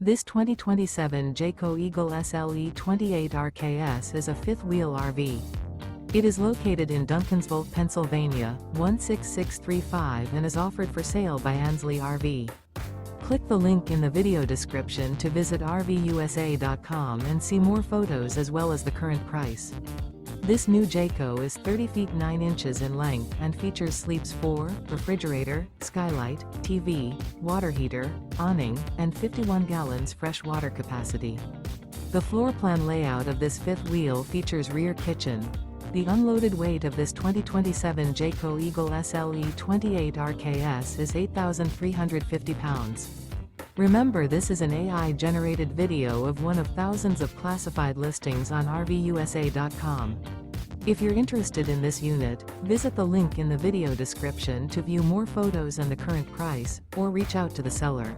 This 2027 Jayco Eagle SLE 28 RKS is a fifth-wheel RV. It is located in Duncansville, Pennsylvania, 16635 and is offered for sale by Ansley RV. Click the link in the video description to visit RVUSA.com and see more photos as well as the current price. This new Jayco is 30 feet 9 inches in length and features sleeps 4, refrigerator, skylight, TV, water heater, awning, and 51 gallons fresh water capacity. The floor plan layout of this fifth wheel features rear kitchen. The unloaded weight of this 2027 Jayco Eagle SLE 28 RKS is 8,350 pounds. Remember, this is an AI-generated video of one of thousands of classified listings on RVUSA.com. If you're interested in this unit, visit the link in the video description to view more photos and the current price, or reach out to the seller.